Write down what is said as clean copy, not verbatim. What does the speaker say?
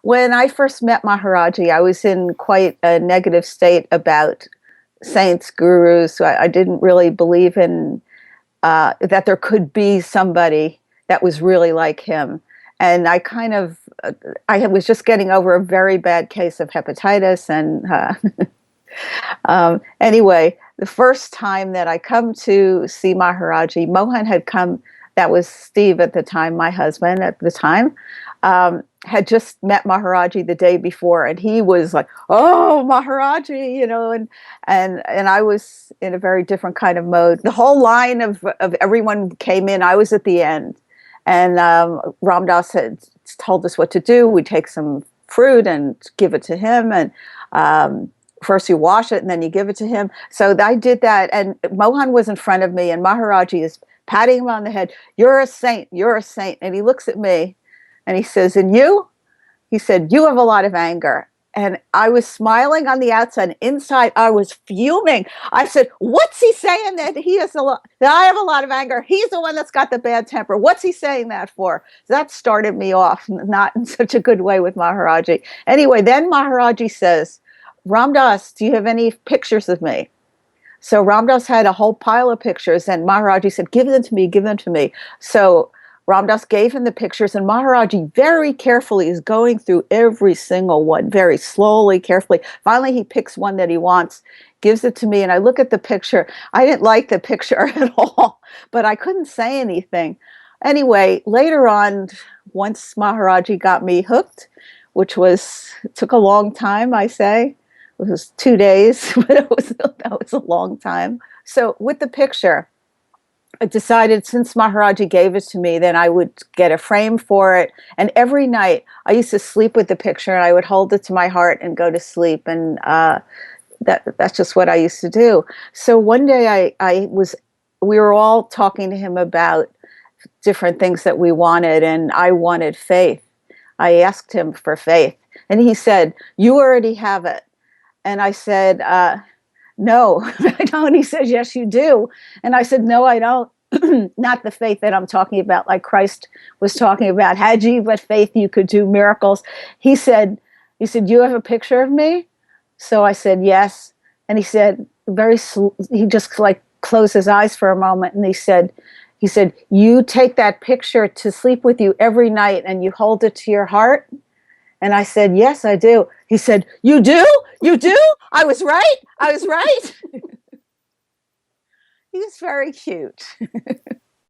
When I first met Maharaji, I was in quite a negative state about saints, gurus. So I didn't really believe in that there could be somebody that was really like him. And I kind of, I was just getting over a very bad case of hepatitis. And anyway, the first time that I come to see Maharaji, Mohan had come, that was Steve at the time, my husband at the time, had just met Maharaji the day before, and he was like, "Oh, Maharaji," and I was in a very different kind of mode. The whole line of everyone came in. I was at the end, and Ram Dass had told us what to do. We take some fruit and give it to him, and first you wash it and then you give it to him. So I did that, and Mohan was in front of me, and Maharaji is patting him on the head. "You're a saint, you're a saint." And he looks at me and he says, "And you?" He said, "You have a lot of anger." And I was smiling on the outside, and inside I was fuming. I said, "What's he saying that he has a lot, that I have a lot of anger? He's the one that's got the bad temper. What's he saying that for?" That started me off, not in such a good way with Maharaji. Anyway, then Maharaji says, "Ram Dass, do you have any pictures of me?" So Ram Dass had a whole pile of pictures, and Maharaji said, "Give them to me, give them to me." So Ram Dass gave him the pictures, and Maharaji very carefully is going through every single one, very slowly, carefully. Finally, he picks one that he wants, gives it to me, and I look at the picture. I didn't like the picture at all, but I couldn't say anything. Anyway, later on, once Maharaji got me hooked, which took a long time, I say. It was 2 days, but that was a long time. So with the picture, I decided since Maharaji gave it to me, then I would get a frame for it. And every night I used to sleep with the picture, and I would hold it to my heart and go to sleep. And that's just what I used to do. So one day we were all talking to him about different things that we wanted, and I wanted faith. I asked him for faith, and he said, "You already have it." And I said, "No, I don't." He says, "Yes, you do." And I said, "No, I don't." Not the faith that I'm talking about, like Christ was talking about. Had you but faith, you could do miracles. He said, "You have a picture of me?" So I said, "Yes." And he said, he just like closed his eyes for a moment, and he said, "You take that picture to sleep with you every night, and you hold it to your heart?" And I said, "Yes, I do." He said, "You do? You do? I was right? I was right?" He was very cute.